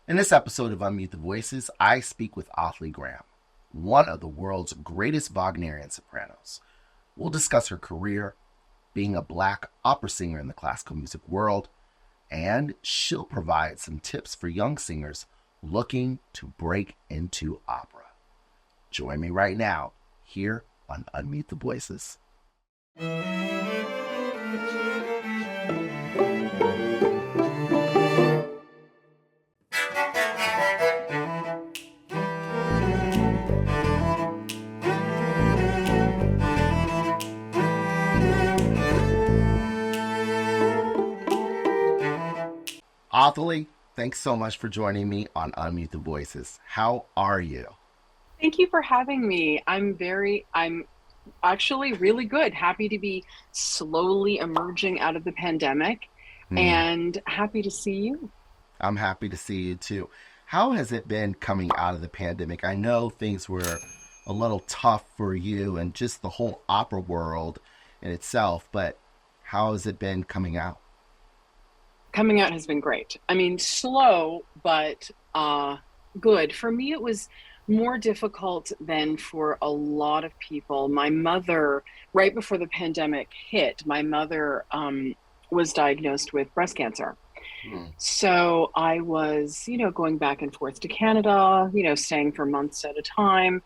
In this episode of Unmute the Voices, I speak with Othalie Graham, one of the world's greatest Wagnerian sopranos. We'll discuss her career, being a Black opera singer in the classical music world, and she'll provide some tips for young singers looking to break into opera. Join me right now here on Unmute the Voices. Othalie, thanks so much for joining me on Unmute the Voices. How are you? Thank you for having me. I'm actually really good. Happy to be slowly emerging out of the pandemic and happy to see you. I'm happy to see you too. How has it been coming out of the pandemic? I know things were a little tough for you and just the whole opera world in itself, but how has it been coming out? Coming out has been great. I mean, slow, but good. For me, it was more difficult than for a lot of people. My mother, right before the pandemic hit, my mother was diagnosed with breast cancer. So I was, going back and forth to Canada, staying for months at a time.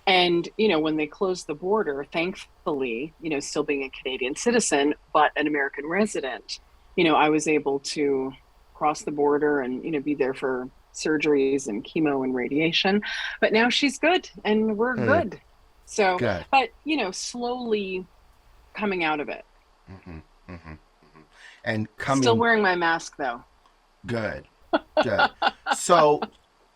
And, when they closed the border, thankfully, still being a Canadian citizen, but an American resident, I was able to cross the border and, be there for surgeries and chemo and radiation. But now she's good and we're good. So, Good. but, slowly coming out of it. hmm hmm hmm And Still coming wearing my mask though. good. Good. So,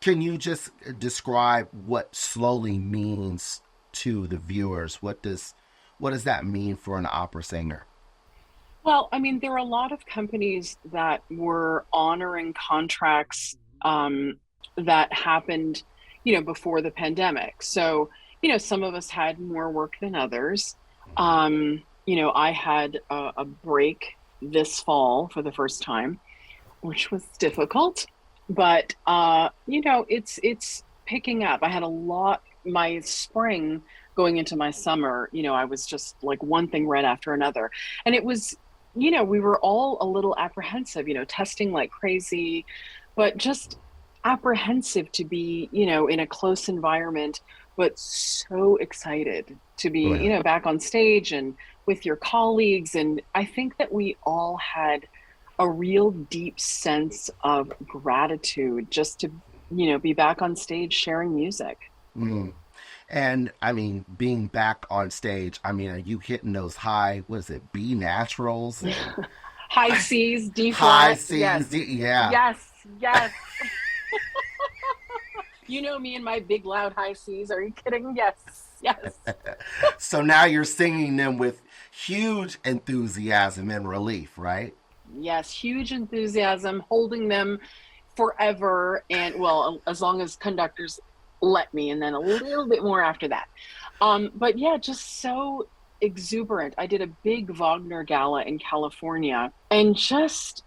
can you just describe what slowly means to the viewers? What does that mean for an opera singer? Well, I mean, there are a lot of companies that were honoring contracts that happened, before the pandemic. So, some of us had more work than others. I had a break this fall for the first time, which was difficult, but it's picking up. I had a lot my spring going into my summer, I was just like one thing right after another. And it was, we were all a little apprehensive, testing like crazy, but just apprehensive to be, in a close environment, but so excited to be, Yeah. back on stage and with your colleagues. And I think that we all had a real deep sense of gratitude just to, be back on stage sharing music. Mm. And I mean, being back on stage, I mean, are you hitting those high, what is it, B naturals and High C's, D high flat. C's? Yes. Yeah. Yes. Yes. You know me and my big loud high C's. Are you kidding? Yes. Yes. So now you're singing them with huge enthusiasm and relief, right? Yes. Huge enthusiasm, holding them forever. And well, as long as conductors let me, and then a little bit more after that. But yeah, just so exuberant. I did a big Wagner gala in California and just,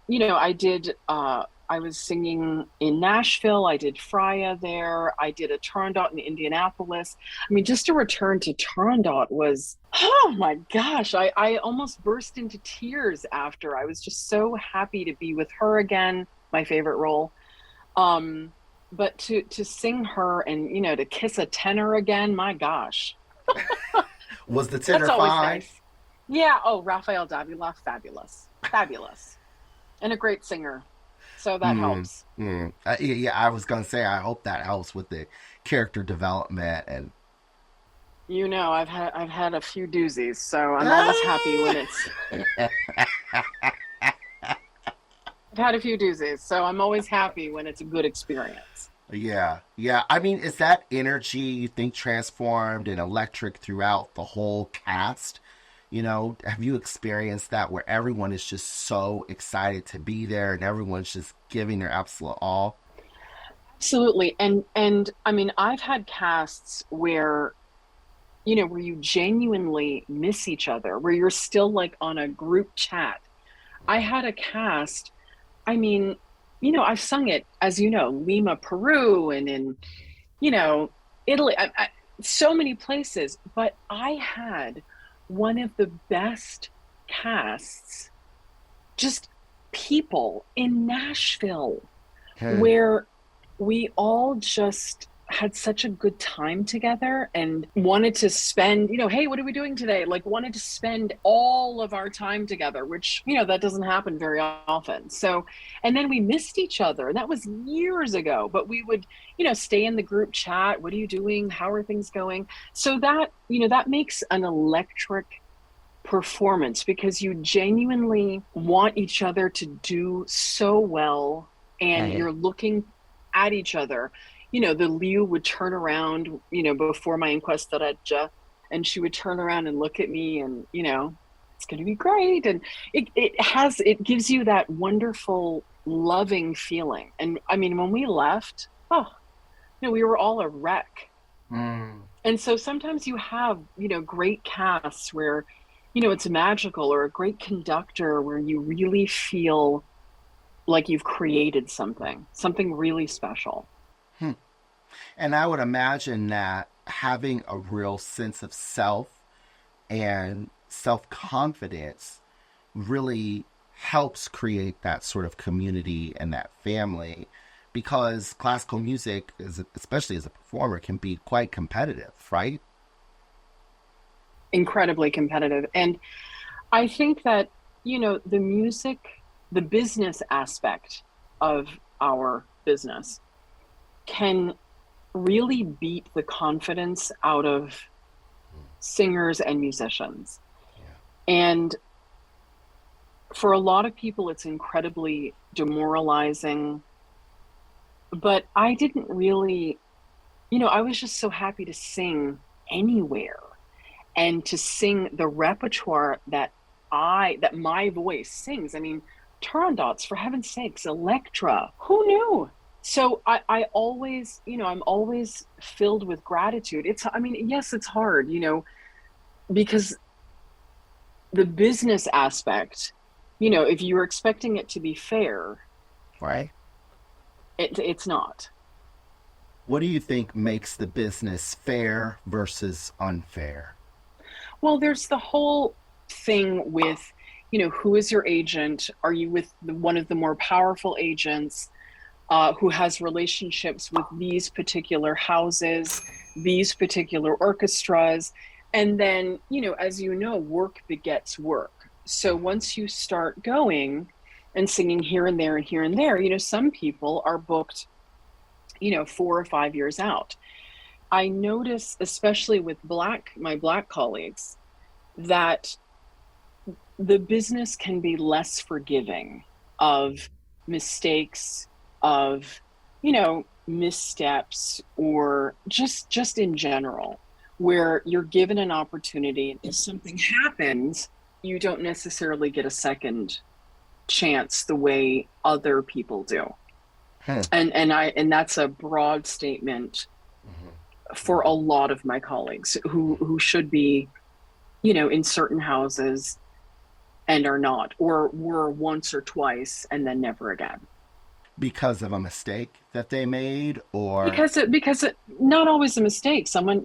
I was singing in Nashville. I did Freya there. I did a Turandot in Indianapolis. I mean, just to return to Turandot was, oh my gosh, I almost burst into tears after. I was just so happy to be with her again, my favorite role. But to sing her and, to kiss a tenor again, my gosh, Was the that's tenor always fine? nice. Yeah. Oh, Raphael Davila, fabulous, fabulous, and a great singer. So that Mm, helps. yeah, I was gonna say I hope that helps with the character development and. I've had a few doozies, so I'm always happy when it's. I've had a few doozies, so I'm always happy when it's a good experience. Yeah, yeah. I mean, is that energy you think transformed and electric throughout the whole cast? Have you experienced that where everyone is just so excited to be there and everyone's just giving their absolute all? Absolutely. And I mean, I've had casts where you genuinely miss each other, where you're still like on a group chat. I had a cast, I mean, I've sung it, as you know, Lima, Peru, and in, you know, Italy, so many places. But I had one of the best casts, just people in Nashville, Hmm. where we all just had such a good time together and wanted to spend, hey, what are we doing today? Like, wanted to spend all of our time together, which, that doesn't happen very often. So, and then we missed each other. And that was years ago, but we would, stay in the group chat. What are you doing? How are things going? So that makes an electric performance because you genuinely want each other to do so well, and Hmm. you're looking at each other. The Liu would turn around, before my inquestradja, and she would turn around and look at me and, it's going to be great. And it gives you that wonderful, loving feeling. And I mean, when we left, we were all a wreck. Mm. And so sometimes you have, great casts where, it's magical, or a great conductor where you really feel like you've created something really special. Hmm. And I would imagine that having a real sense of self and self confidence really helps create that sort of community and that family, because classical music, especially as a performer, can be quite competitive, right? Incredibly competitive. And I think that, the music, the business aspect of our business can really beat the confidence out of singers and musicians. Yeah. And for a lot of people, it's incredibly demoralizing. But I didn't really, I was just so happy to sing anywhere and to sing the repertoire that my voice sings. I mean, Turandots, for heaven's sakes, Electra, who knew? So I always, I'm always filled with gratitude. I mean, yes, it's hard, because the business aspect, if you're expecting it to be fair, Right. it's not. What do you think makes the business fair versus unfair? Well, there's the whole thing with, who is your agent? Are you with one of the more powerful agents who has relationships with these particular houses, these particular orchestras? And then, as you know, work begets work. So once you start going and singing here and there and here and there, some people are booked, 4 or 5 years out. I notice, especially with my black colleagues, that the business can be less forgiving of mistakes, of, missteps, or just in general, where you're given an opportunity, and if something happens, you don't necessarily get a second chance the way other people do. Hmm. And that's a broad statement for a lot of my colleagues who should be, in certain houses and are not, or were once or twice and then never again. Because of a mistake that they made, or Because not always a mistake. Someone,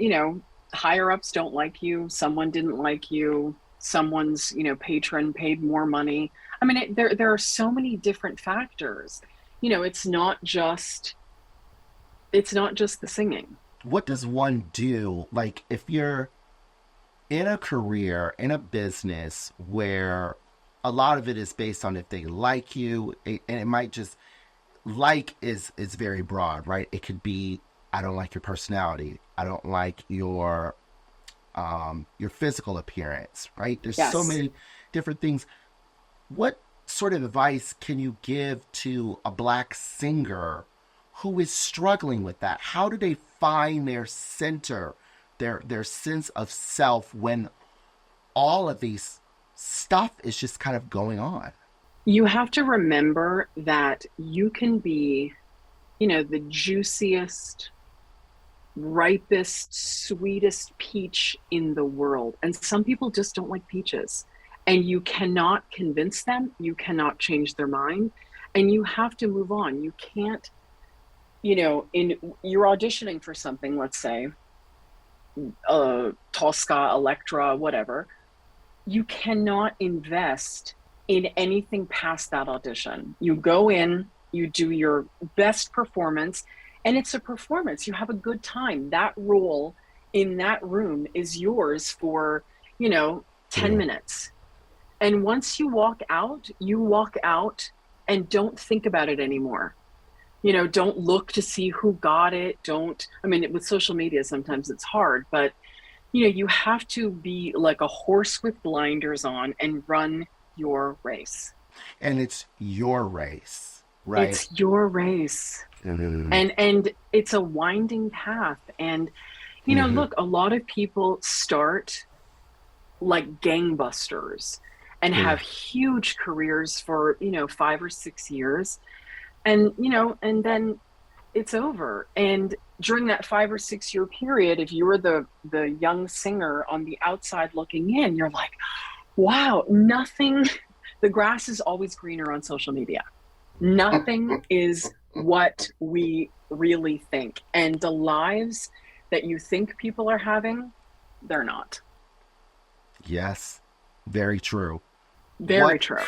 higher ups don't like you. Someone didn't like you. Someone's, patron paid more money. I mean, there are so many different factors. It's not just the singing. what does one do? Like, if you're in a career, in a business where a lot of it is based on if they like you, and it might just, like is very broad, right? It could be, I don't like your personality, I don't like your physical appearance, right? There's so Yes. many different things. What sort of advice can you give to a black singer who is struggling with that? How do they find their center, their sense of self, when all of these stuff is just kind of going on? You have to remember that you can be, the juiciest, ripest, sweetest peach in the world. And some people just don't like peaches. And you cannot convince them, you cannot change their mind. and you have to move on. You can't, you're auditioning for something, let's say, Tosca, Electra, whatever. You cannot invest in anything past that audition. You go in, you do your best performance, and it's a performance. You have a good time. That role in that room is yours for, 10 minutes. And once you walk out and don't think about it anymore. Don't look to see who got it. With social media, sometimes it's hard, but you have to be like a horse with blinders on and run your race. And it's your race, right? It's your race. Mm-hmm. And it's a winding path. And, look, a lot of people start like gangbusters and have huge careers for, 5 or 6 years. And, and then it's over. And during that 5 or 6 year period, if you were the young singer on the outside looking in, you're like, wow, the grass is always greener on social media. Nothing is what we really think. And the lives that you think people are having, they're not. Yes, very true. Very true.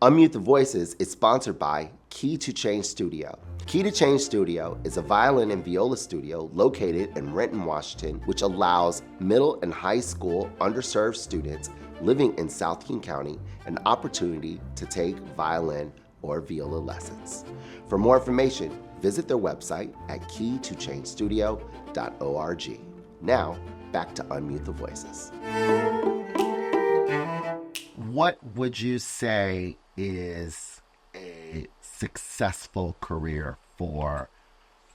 Unmute the Voices is sponsored by Key to Change Studio. Key to Change Studio is a violin and viola studio located in Renton, Washington, which allows middle and high school underserved students living in South King County an opportunity to take violin or viola lessons. For more information, visit their website at keytochangestudio.org. Now, back to Unmute the Voices. What would you say is a successful career for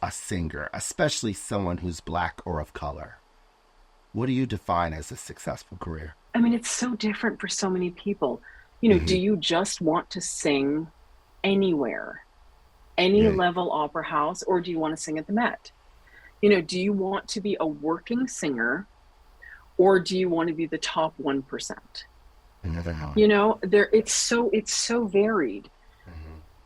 a singer, especially someone who's Black or of color? What do you define as a successful career? It's so different for so many people. Do you just want to sing anywhere, any level opera house, or do you want to sing at the Met? Do you want to be a working singer, or do you want to be the top 1%? It's so varied.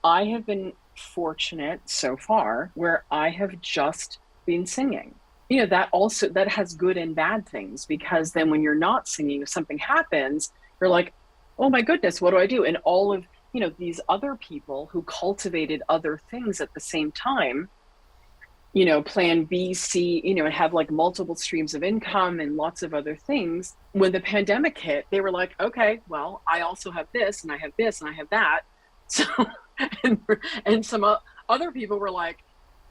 I have been fortunate so far where I have just been singing. That has good and bad things, because then when you're not singing, if something happens, you're like, oh my goodness, what do I do? And all of, these other people who cultivated other things at the same time, plan B, C, and have like multiple streams of income and lots of other things. When the pandemic hit, they were like, okay, well, I also have this and I have this and I have that. So, and some other people were like,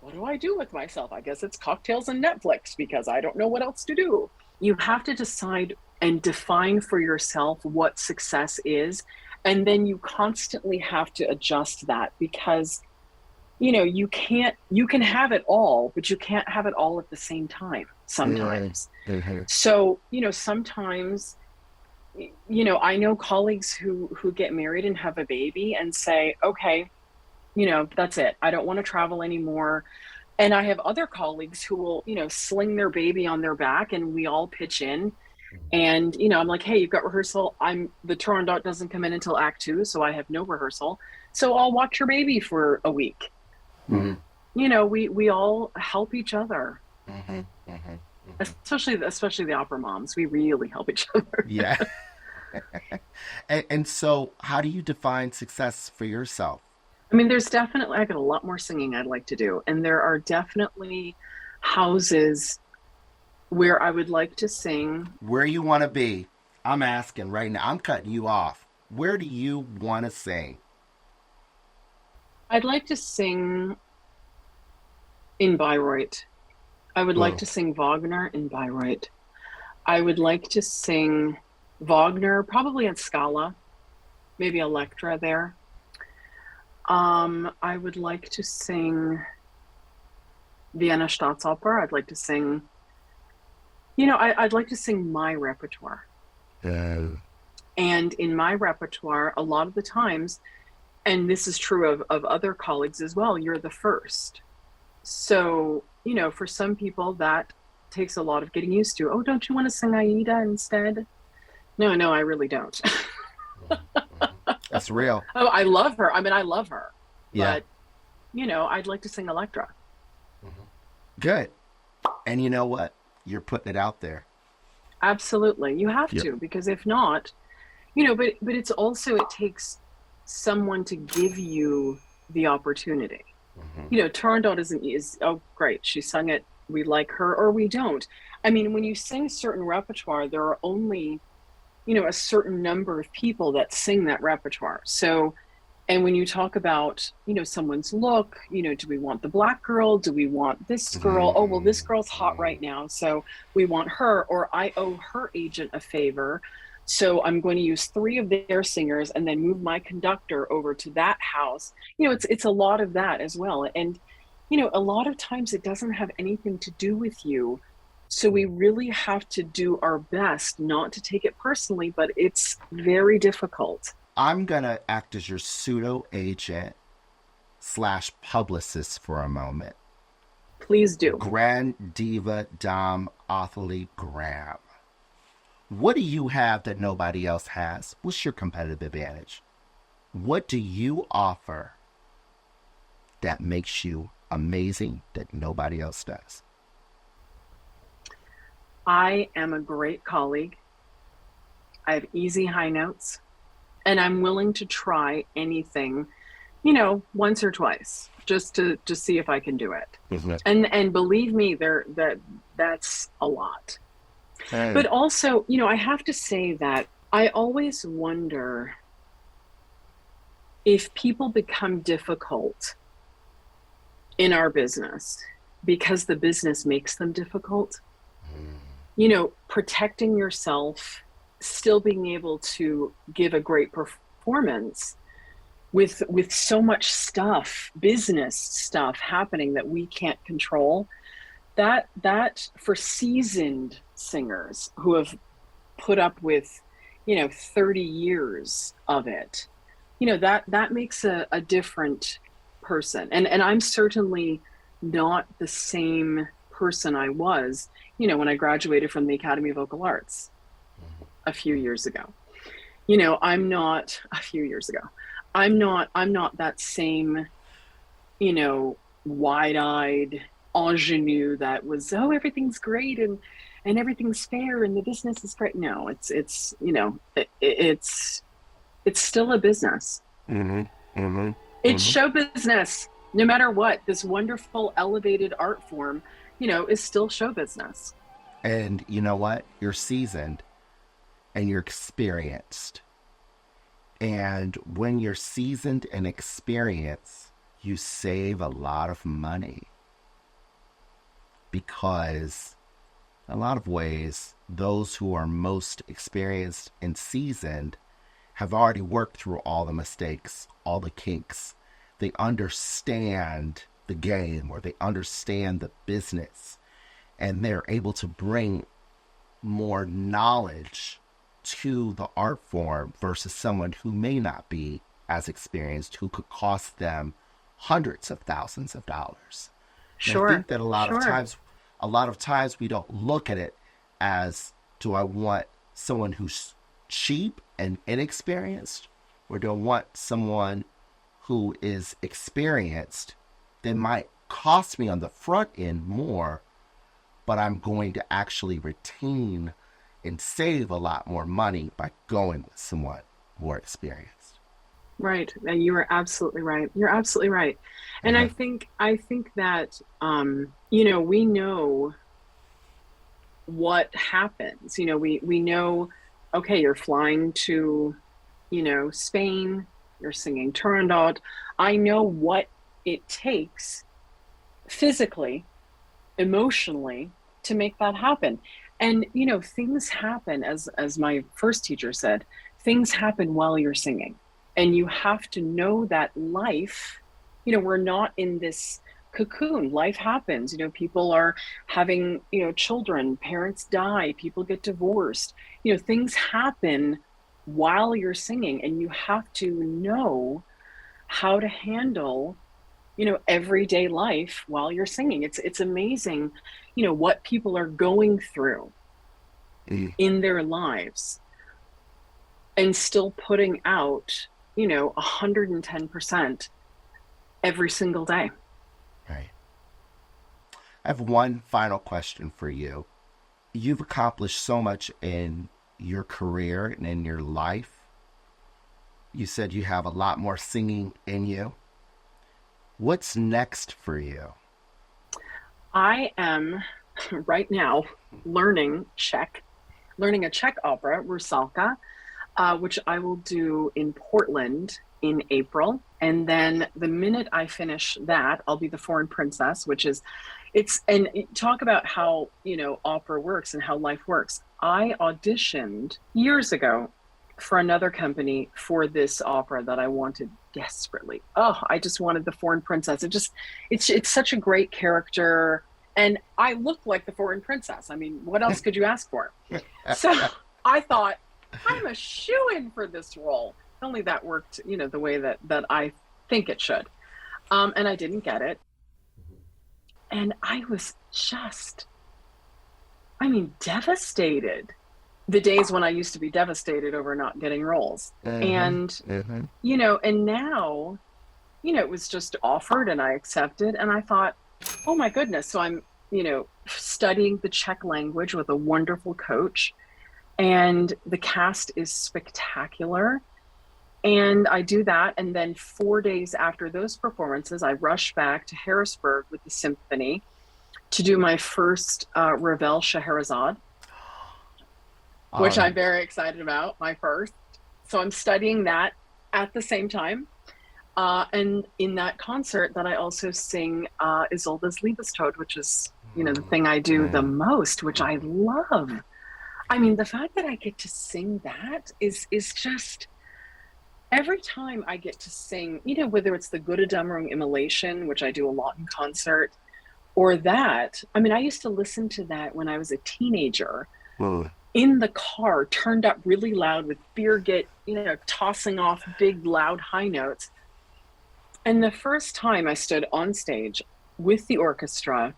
what do I do with myself? I guess it's cocktails and Netflix, because I don't know what else to do. You have to decide and define for yourself what success is. And then you constantly have to adjust that, because you can have it all, but you can't have it all at the same time sometimes. So, sometimes, I know colleagues who get married and have a baby and say, okay, that's it. I don't want to travel anymore. And I have other colleagues who will, sling their baby on their back and we all pitch in. And, I'm like, hey, you've got rehearsal. The Turandot doesn't come in until Act 2, so I have no rehearsal. So I'll watch your baby for a week. We all help each other. Especially the opera moms. We really help each other. Yeah. And so how do you define success for yourself? There's definitely, I got a lot more singing I'd like to do. And there are definitely houses where I would like to sing. Where you want to be. I'm asking right now. I'm cutting you off. Where do you want to sing? I'd like to sing in Bayreuth. I would like to sing Wagner in Bayreuth. I would like to sing Wagner, probably at Scala, maybe Electra there. I would like to sing Vienna Staatsoper. I'd like to sing, I'd like to sing my repertoire. And in my repertoire, a lot of the times, and this is true of other colleagues as well, you're the first. So, for some people that takes a lot of getting used to. Oh, don't you want to sing Aida instead? No, I really don't. That's real. Oh, I love her. I mean, I love her. Yeah. But, I'd like to sing Electra. Good. And you know what? You're putting it out there. Absolutely. You have Yep. to, because if not, but it's also, it takes someone to give you the opportunity. Turandot is, oh, great, she sung it, we like her or we don't. I mean, when you sing certain repertoire, there are only, a certain number of people that sing that repertoire. So, and when you talk about, someone's look, do we want the Black girl? Do we want this girl? Oh, well, this girl's hot right now, so we want her, or I owe her agent a favor, so I'm going to use 3 of their singers and then move my conductor over to that house. It's a lot of that as well. And, a lot of times it doesn't have anything to do with you. So we really have to do our best not to take it personally, but it's very difficult. I'm going to act as your pseudo agent / publicist for a moment. Please do. Grand Diva Dame Othalie Graham. What do you have that nobody else has? What's your competitive advantage? What do you offer that makes you amazing that nobody else does? I am a great colleague. I have easy high notes, and I'm willing to try anything, once or twice, just to see if I can do it. And believe me, that's a lot. Hey. But also, I have to say that I always wonder if people become difficult in our business because the business makes them difficult. Protecting yourself, still being able to give a great performance with so much stuff, business stuff happening that we can't control. That for seasoned singers who have put up with 30 years of it, that makes a different person. And I'm certainly not the same person I was when I graduated from the Academy of Vocal Arts a few years ago. I'm not that same wide-eyed ingenue that was, oh, everything's great and everything's fair and the business is great. No, it's still a business. It's show business. No matter what, this wonderful elevated art form, is still show business. And you know what? You're seasoned and you're experienced. And when you're seasoned and experienced, you save a lot of money. Because in a lot of ways, those who are most experienced and seasoned have already worked through all the mistakes, all the kinks. They understand the game, or they understand the business, and they're able to bring more knowledge to the art form versus someone who may not be as experienced, who could cost them hundreds of thousands of dollars. Sure. And I think that a lot of times we don't look at it as, do I want someone who's cheap and inexperienced, or do I want someone who is experienced that might cost me on the front end more, but I'm going to actually retain and save a lot more money by going with someone more experienced. Right. And you are absolutely right. You're absolutely right. And I think that, we know what happens. We know, okay, you're flying to, Spain, you're singing Turandot. I know what it takes physically, emotionally, to make that happen. And, things happen, as my first teacher said, things happen while you're singing. And you have to know that life, we're not in this cocoon. Life happens. People are having, children, parents die, people get divorced. Things happen while you're singing, and you have to know how to handle, everyday life while you're singing. It's amazing, what people are going through in their lives and still putting out 110% every single day. Right. I have one final question for you. You've accomplished so much in your career and in your life. You said you have a lot more singing in you. What's next for you? I am right now learning a Czech opera, Rusalka, which I will do in Portland in April. And then the minute I finish that, I'll be the foreign princess, and talk about how, opera works and how life works. I auditioned years ago for another company for this opera that I wanted desperately. Oh, I just wanted the foreign princess. It's such a great character. And I look like the foreign princess. I mean, what else could you ask for? So I thought, I'm a shoo-in for this role. Only that worked, the way that I think it should. And I didn't get it. And I was devastated. The days when I used to be devastated over not getting roles. And, and now, it was just offered and I accepted. And I thought, oh my goodness. So I'm, studying the Czech language with a wonderful coach. And the cast is spectacular. And I do that. And then 4 days after those performances, I rush back to Harrisburg with the symphony to do my first Ravel Scheherazade, which I'm very excited about, my first. So I'm studying that at the same time. And in that concert that I also sing Isolde's Liebestod, which is, the thing I do the most, which I love. I mean, the fact that I get to sing that is just, every time I get to sing, whether it's the Gotterdammerung Immolation, which I do a lot in concert, or that, I used to listen to that when I was a teenager. Whoa. In the car, turned up really loud with Birgit, tossing off big, loud high notes. And the first time I stood on stage with the orchestra,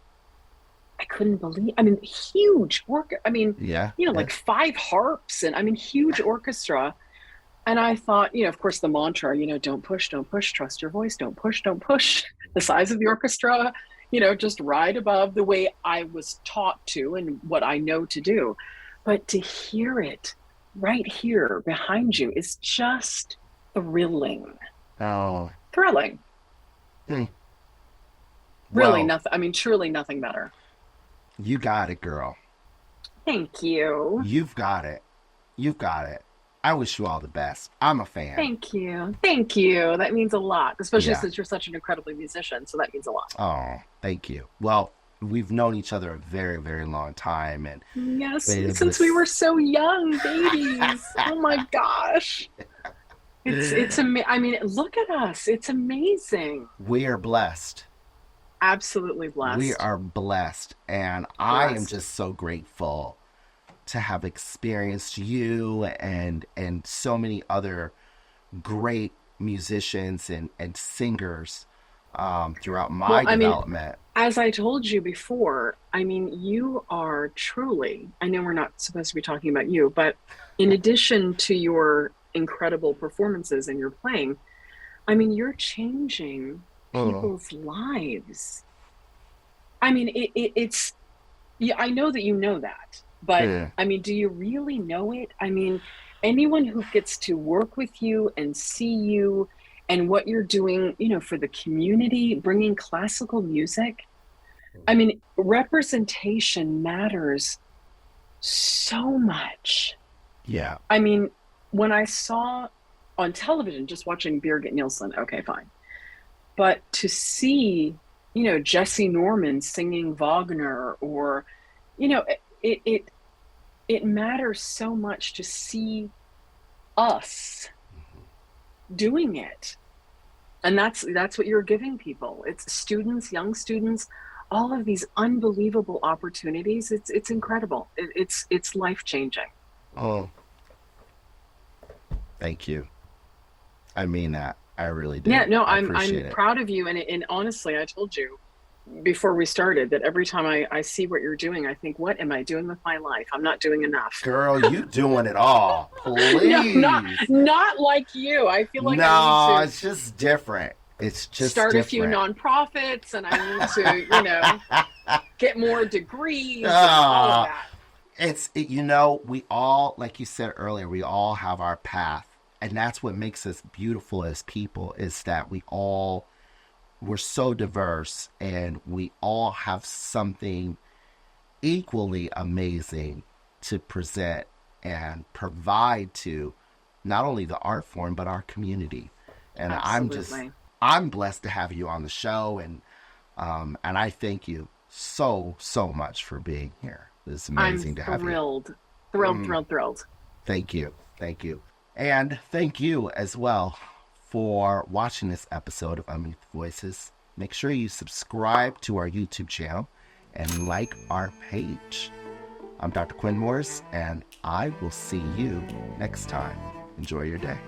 I couldn't believe, huge like 5 harps and huge orchestra. And I thought, of course, the mantra, don't push, trust your voice, don't push. The size of the orchestra, just ride above the way I was taught to and what I know to do. But to hear it right here behind you is just thrilling. Oh. Thrilling. Hmm. Really nothing. Truly nothing better. You got it, girl. Thank you. You've got it. I wish you all the best. I'm a fan. Thank you. That means a lot, especially since you're such an incredible musician. So that means a lot. Oh, thank you. Well, we've known each other a very, very long time. And yes, since we were so young babies. Oh my gosh. It's amazing. Look at us. It's amazing. We are blessed. Absolutely blessed. We are blessed. And I am just so grateful to have experienced you and so many other great musicians and singers throughout my development. As I told you before, you are truly, I know we're not supposed to be talking about you, but in addition to your incredible performances and your playing, you're changing people's lives. It's, I know that you know that, but do you really know it? Anyone who gets to work with you and see you and what you're doing, for the community, bringing classical music. Representation matters so much. Yeah. When I saw on television, just watching Birgit Nilsson, okay, fine. But to see, Jesse Norman singing Wagner or, it matters so much to see us doing it. And that's what you're giving people. It's students, young students, all of these unbelievable opportunities. It's incredible. It's life-changing. Oh, thank you. I mean that. I really do. Yeah, no, I'm proud of you. And honestly, I told you, before we started that every time I see what you're doing, I think, what am I doing with my life? I'm not doing enough. Girl, you doing it all. Please. No, not like you. I feel like no, I need to it's just different. It's just start different. a few nonprofits, and I need to, get more degrees and all of that. We all, like you said earlier, we all have our path. And that's what makes us beautiful as people, is that we're so diverse, and we all have something equally amazing to present and provide to not only the art form, but our community. And Absolutely. I'm blessed to have you on the show, and I thank you so much for being here. It's amazing to have you. Thrilled. Thank you. And thank you as well for watching this episode of Underneath the Voices. Make sure you subscribe to our YouTube channel and like our page. I'm Dr. Quinton Morris, and I will see you next time. Enjoy your day.